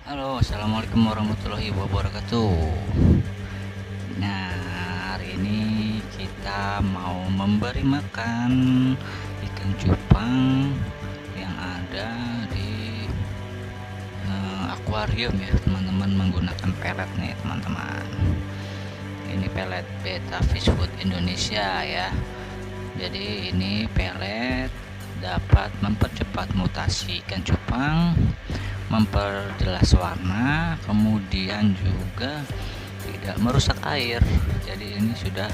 Halo, assalamualaikum warahmatullahi wabarakatuh. Nah, hari ini kita mau memberi makan ikan cupang yang ada di akuarium ya, teman-teman, menggunakan pelet nih, teman-teman. Ini pelet Betta Fish Food Indonesia ya. Jadi ini pelet dapat mempercepat mutasi ikan cupang, memperjelas warna, kemudian juga tidak merusak air. Jadi ini sudah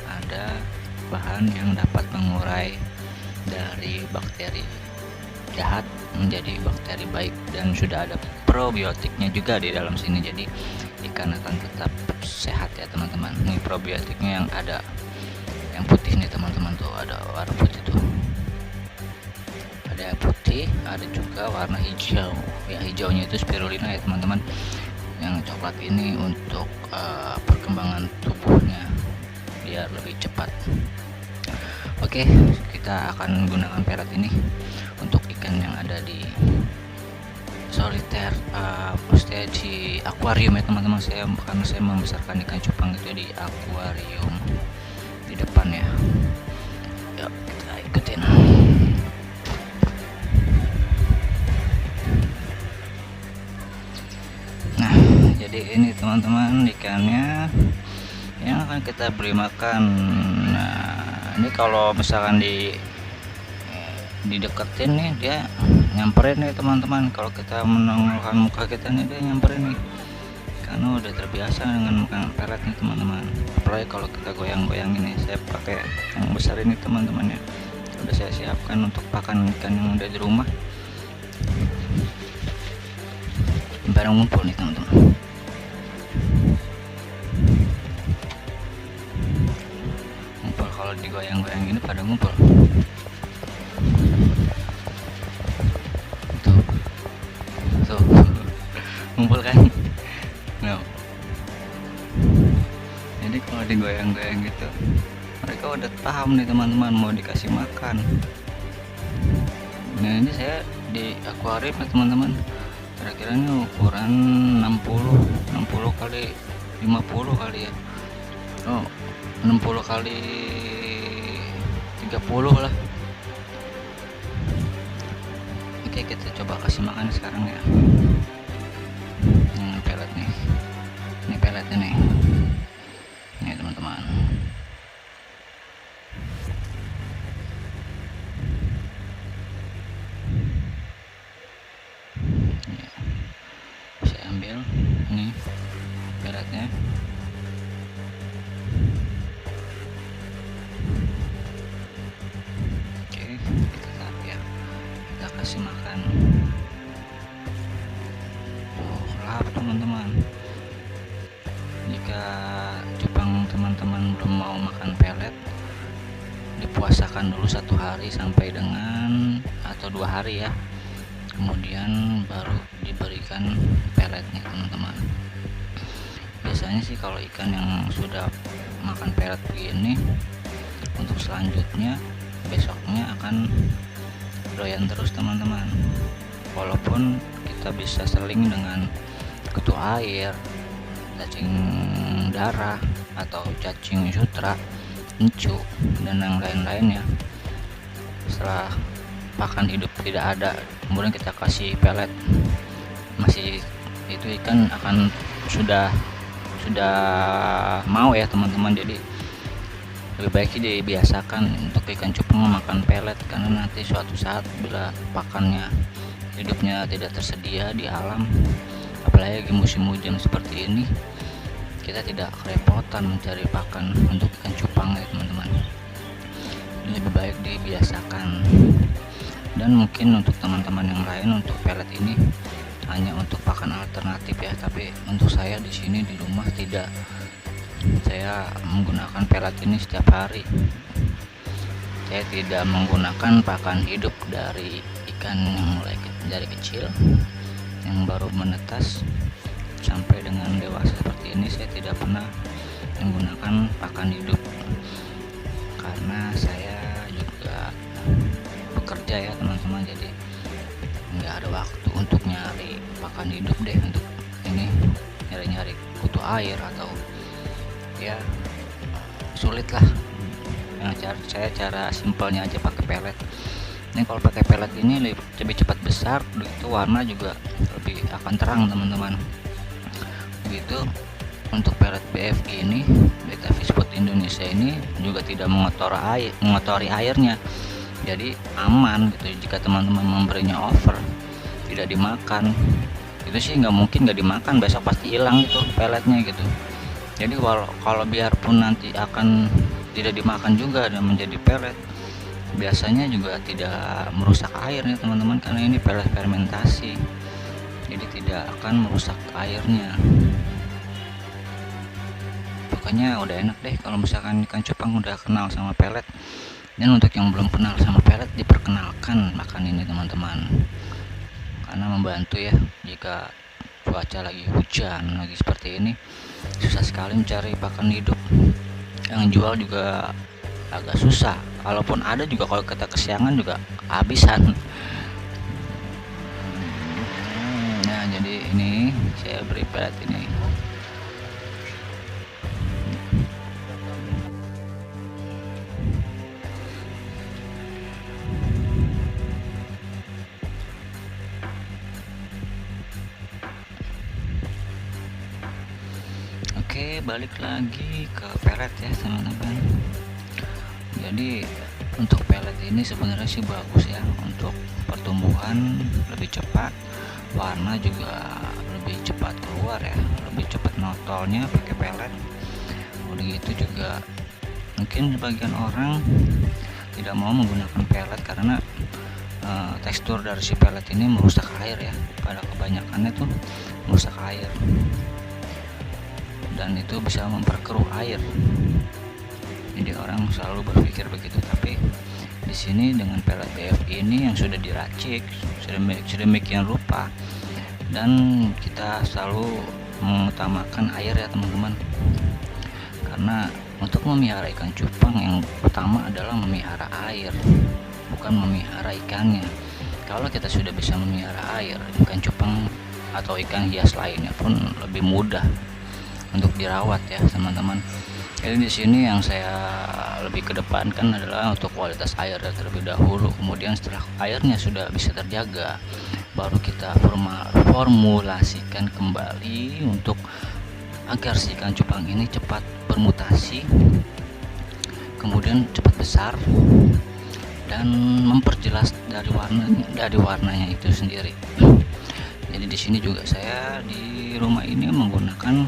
ada bahan yang dapat mengurai dari bakteri jahat menjadi bakteri baik, dan sudah ada probiotiknya juga di dalam sini. Jadi ikan akan tetap sehat ya, teman-teman. Ini probiotiknya yang ada yang putih nih, teman-teman, tuh ada warna putih tuh, ada putih, ada juga warna hijau ya. Hijaunya itu spirulina ya, teman-teman. Yang coklat ini untuk perkembangan tubuhnya biar lebih cepat. Oke, kita akan gunakan pelet ini untuk ikan yang ada di soliter, maksudnya di akuarium ya, teman-teman. Karena saya membesarkan ikan cupang itu di akuarium di depan ya. Yuk kita ikutin. Nah, jadi ini, teman-teman, ikannya yang akan kita beri makan. Nah, ini kalau misalkan dideketin nih, dia nyamperin nih, teman-teman. Kalau kita menongolkan muka kita nih, dia nyamperin nih, karena udah terbiasa dengan makan pelet nih, teman-teman. Apalagi kalau kita goyang-goyang ini, saya pakai yang besar ini, teman-teman ya. Udah saya siapkan untuk pakan ikan yang ada di rumah. Barang ngumpul nih, teman-teman. Ngumpul, kalau digoyang-goyang ini pada ngumpul. Tuh ngumpul kan. No. Jadi kalau digoyang-goyang gitu, mereka udah paham nih, teman-teman, mau dikasih makan. Nah, ini saya di akuarium ya, teman-teman. Kira-kira ini ukuran 60 kali 50 kali ya. 60 kali 30 lah. Oke, kita coba kasih makan sekarang ya. Ini pelet nih. Ini peletnya nih. Nih, teman-teman. Ya, saya ambil nih peletnya. Oke, kita taruh ya. Kita kasih makan. Lahap, teman-teman. Jika cupang teman-teman belum mau makan pelet, dipuasakan dulu 1 hari sampai dengan atau 2 hari ya, kemudian baru diberikan peletnya, teman-teman. Biasanya sih kalau ikan yang sudah makan pelet begini, untuk selanjutnya besoknya akan doyan terus, teman-teman. Walaupun kita bisa seling dengan kutu air, cacing darah, atau cacing sutra, encu, dan yang lain-lainnya. Setelah pakan hidup tidak ada, kemudian kita kasih pelet, masih itu ikan akan sudah mau ya, teman-teman. Jadi lebih baik sih dibiasakan untuk ikan cupang makan pelet, karena nanti suatu saat bila pakannya hidupnya tidak tersedia di alam, apalagi musim hujan seperti ini, kita tidak kerepotan mencari pakan untuk ikan cupang ya, teman-teman. Lebih baik dibiasakan. Dan mungkin untuk teman-teman yang lain, untuk pelet ini hanya untuk pakan alternatif ya, tapi untuk saya di sini di rumah tidak. Saya menggunakan pelet ini setiap hari. Saya tidak menggunakan pakan hidup dari ikan yang mulai dari kecil, yang baru menetas sampai dengan dewasa seperti ini. Saya tidak pernah menggunakan pakan hidup, karena saya juga bekerja ya, teman-teman. Jadi nggak ada waktu untuk nyari pakan hidup deh, untuk ini nyari-nyari kutu air atau ya sulit lah. Cara simpelnya aja pakai pelet. Ini kalau pakai pelet ini lebih cepat besar, itu warna juga lebih akan terang teman-teman. Begitu untuk pelet BFG ini, Betta Fish Food Indonesia ini juga tidak mengotori airnya, jadi aman gitu. Jika teman-teman memberinya over, tidak dimakan, itu sih nggak mungkin nggak dimakan, besok pasti hilang itu peletnya gitu. Jadi kalau biarpun nanti akan tidak dimakan juga dan menjadi pelet, biasanya juga tidak merusak airnya teman-teman, karena ini pelet fermentasi, jadi tidak akan merusak airnya. Pokoknya udah enak deh kalau misalkan ikan cupang udah kenal sama pelet. Dan untuk yang belum kenal sama pelet, diperkenalkan makan ini teman-teman, karena membantu ya. Jika cuaca lagi hujan lagi seperti ini, susah sekali mencari pakan hidup, yang jual juga agak susah. Kalaupun ada juga, kalau kita kesiangan juga habisan. Nah, jadi ini saya beri pelet ini. Oke, balik lagi ke pelet ya teman-teman. Jadi untuk pelet ini sebenarnya sih bagus ya, untuk pertumbuhan lebih cepat, warna juga lebih cepat keluar ya, lebih cepat notolnya pakai pelet. Udah gitu juga mungkin sebagian orang tidak mau menggunakan pelet karena tekstur dari si pelet ini merusak air ya, pada kebanyakannya tuh merusak air dan itu bisa memperkeruh air. Jadi orang selalu berpikir begitu, tapi di sini dengan pelet BFG ini yang sudah diracik sedemikian rupa, dan kita selalu mengutamakan air ya teman-teman. Karena untuk memelihara ikan cupang yang utama adalah memelihara air, bukan memelihara ikannya. Kalau kita sudah bisa memelihara air, ikan cupang atau ikan hias lainnya pun lebih mudah untuk dirawat ya teman-teman. Jadi di sini yang saya lebih kedepankan adalah untuk kualitas air terlebih dahulu. Kemudian setelah airnya sudah bisa terjaga, baru kita formulasikan kembali untuk agar si ikan cupang ini cepat bermutasi, kemudian cepat besar dan memperjelas dari warnanya itu sendiri. Jadi di sini juga saya di rumah ini menggunakan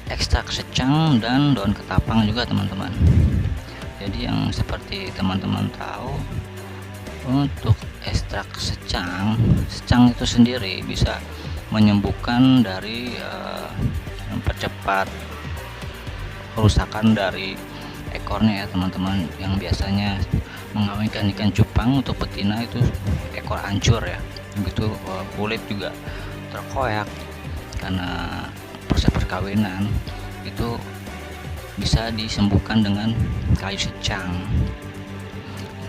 ekstrak secang dan daun ketapang juga teman-teman. Jadi yang seperti teman-teman tahu, untuk ekstrak secang itu sendiri bisa menyembuhkan dari mempercepat kerusakan dari ekornya ya teman-teman. Yang biasanya mengawinkan ikan cupang untuk betina itu ekor hancur ya, begitu kulit juga terkoyak karena proses perkawinan, itu bisa disembuhkan dengan kayu secang.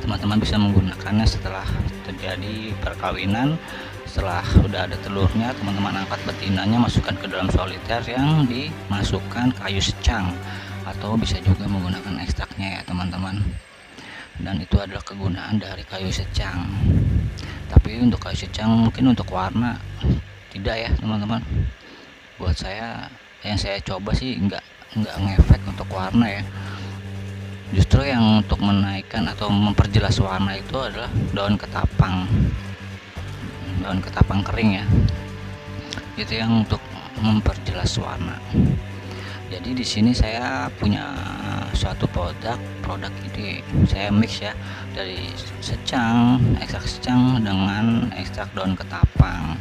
Teman-teman bisa menggunakannya setelah terjadi perkawinan. Setelah sudah ada telurnya, teman-teman angkat betinanya, masukkan ke dalam soliter yang dimasukkan kayu secang, atau bisa juga menggunakan ekstraknya ya teman-teman. Dan itu adalah kegunaan dari kayu secang. Tapi untuk kayu secang mungkin untuk warna tidak ya teman-teman. Buat saya, yang saya coba sih nggak ngefek untuk warna ya. Justru yang untuk menaikkan atau memperjelas warna itu adalah daun ketapang kering ya. Itu yang untuk memperjelas warna. Jadi di sini saya punya suatu produk ini saya mix ya, dari ekstrak secang dengan ekstrak daun ketapang.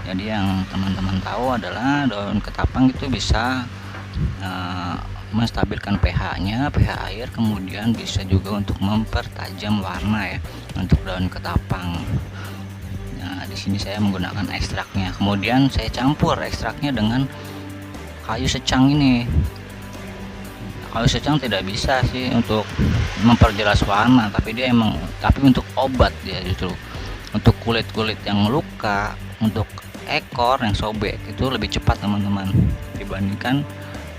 Jadi yang teman-teman tahu adalah daun ketapang itu bisa menstabilkan pH air, kemudian bisa juga untuk mempertajam warna ya untuk daun ketapang. Nah, di sini saya menggunakan ekstraknya, kemudian saya campur ekstraknya dengan kayu secang ini. Kayu secang tidak bisa sih untuk memperjelas warna, tapi untuk obat dia, justru untuk kulit yang luka untuk ekor yang sobek itu lebih cepat teman-teman dibandingkan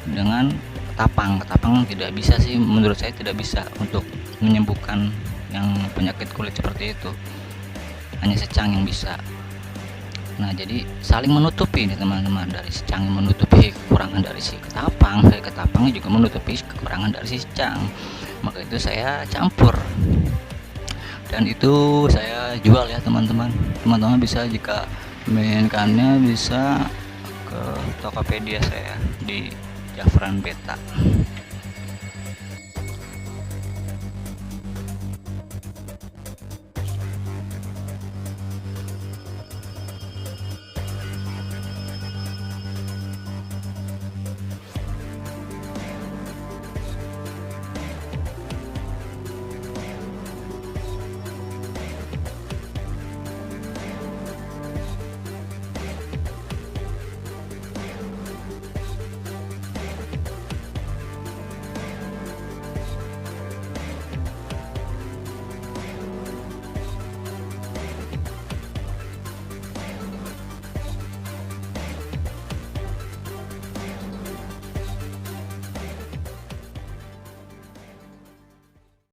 dengan ketapang tidak bisa sih, menurut saya tidak bisa untuk menyembuhkan yang penyakit kulit seperti itu, hanya secang yang bisa. Nah jadi saling menutupi nih teman-teman, dari secang menutupi kekurangan dari si ketapang, dari ketapang juga menutupi kekurangan dari si secang, maka itu saya campur dan itu saya jual ya teman-teman. Teman-teman bisa jika menginginkannya bisa ke Tokopedia saya di Jafran Beta.